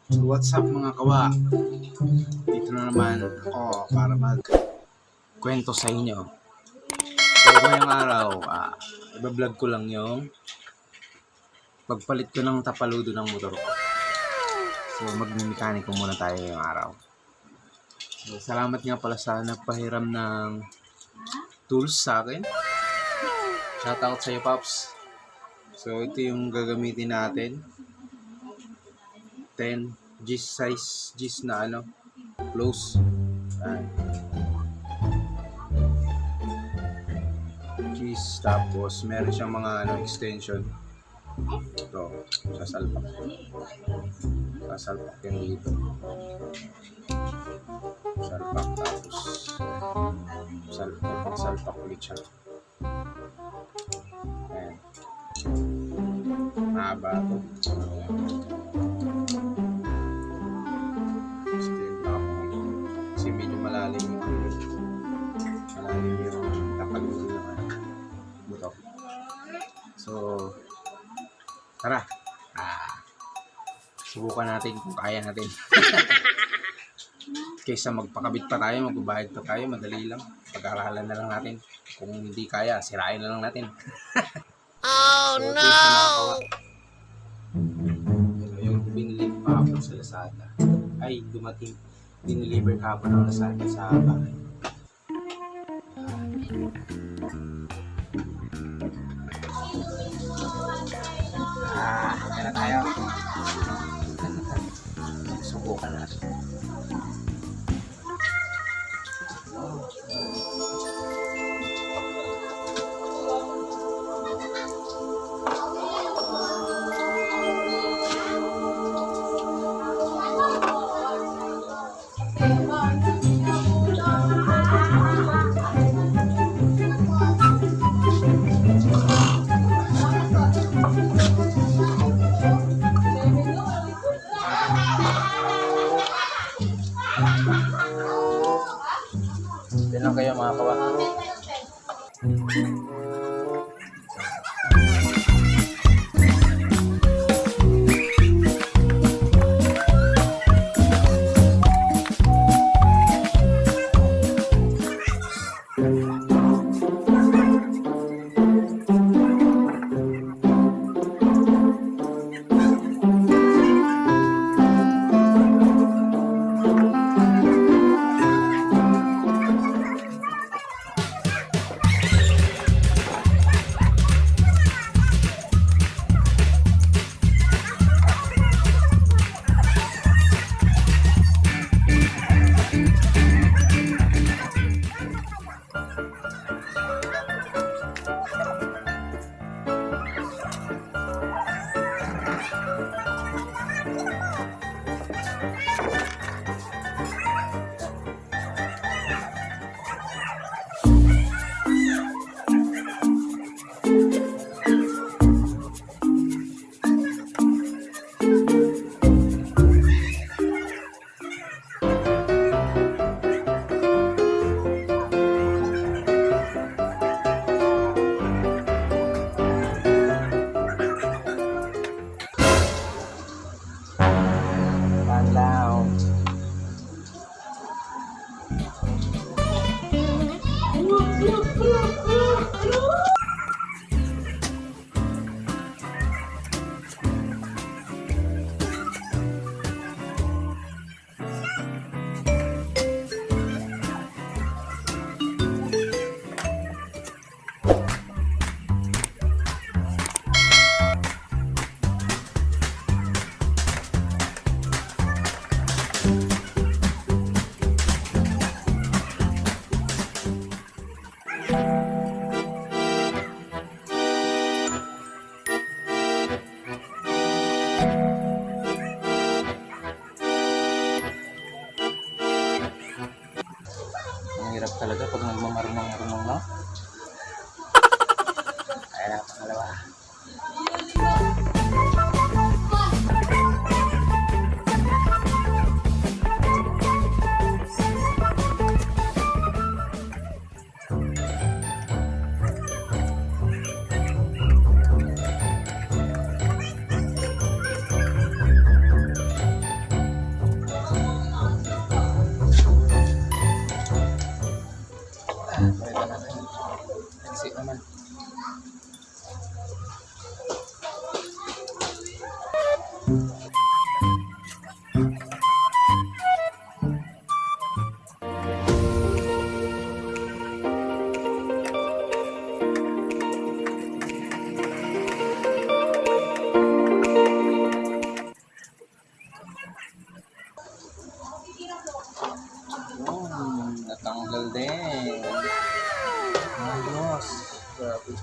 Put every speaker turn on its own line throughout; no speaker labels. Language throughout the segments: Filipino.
So what's up mga kawa? Dito na naman ako para magkwento sa inyo. So ngayong araw, iba-vlog ko lang yung pagpalit ko ng tapaludo ng motor ko. So magmekaniko muna tayo ngayong araw. So, salamat nga pala sa nagpahiram ng tools sa akin. Shoutout sa iyo, Pops. So ito yung gagamitin natin. 10 G size G's na close. G's, tapos meron siyang mga extension. Ito, sasalpak yan dito. Salpak, tapos salpak ulit siya. Ayan, mahaba ito. Kasi medyo malalim yung tapaludo ng motor. So tara, subukan natin kung kaya natin. Kaysa magpakabit pa tayo, magbabayad pa tayo, madali lang. Pag-aralan na lang natin. Kung hindi kaya, sirain na lang natin.
Oh
so,
no!
Yung binili ko kahapon sa Lazada. Ay, dumating. Dineliver kahapon ng Lazada sa bahay. Yan na tayo. Subukan natin. Yan lang kayo mga kawa. Hirap talaga pag nagmamarunong-marunong, no? Ayan na, pangalawa. Tagal din. Ayos. Grabe.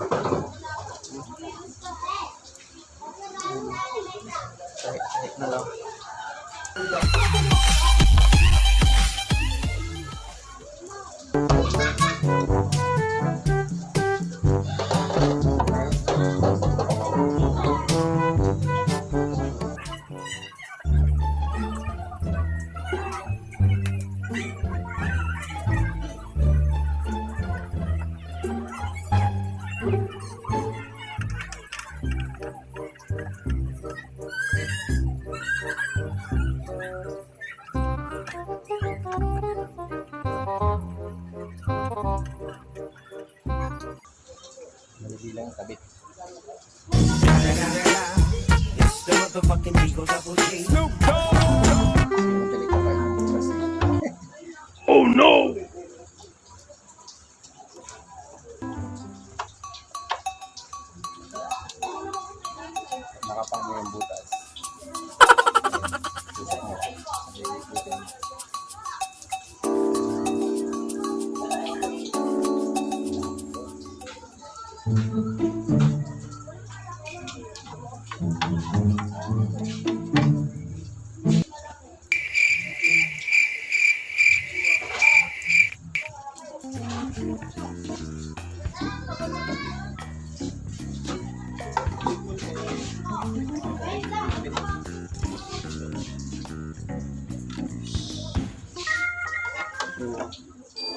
Kahit na lang. Malili lang yung kabit. Madali ka pa yung bukas.
Oh no!
Nakapang mo yung butas. Butas mo. Butas mo.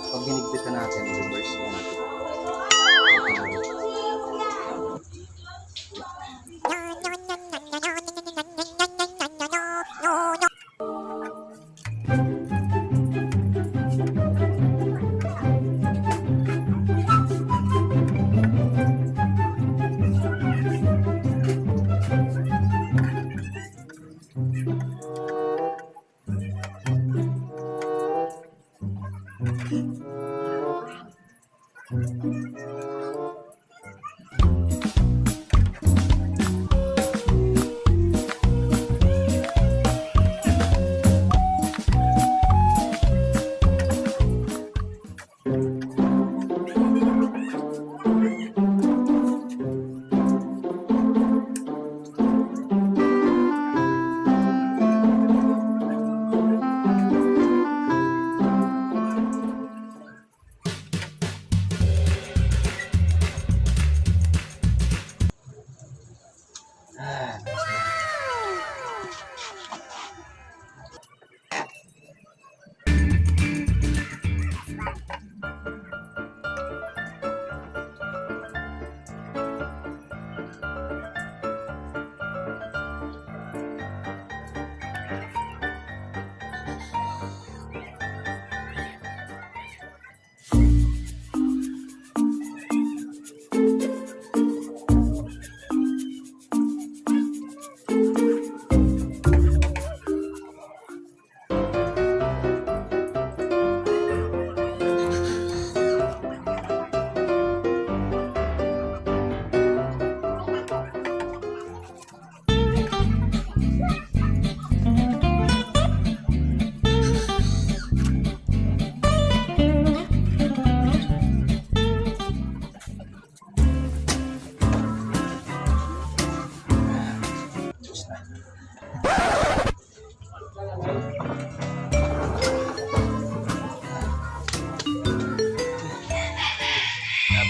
Pag ginigpitan natin, reverse mo natin.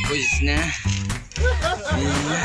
Tapos na. Ayun na.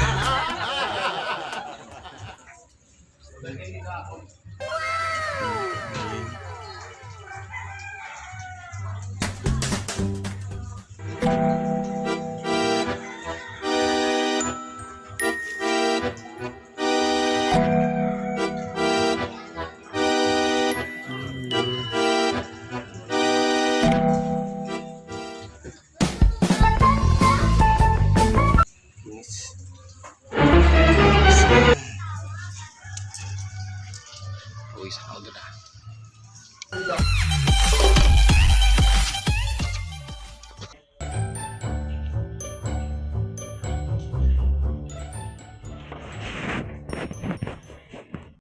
Uy, sa ako doon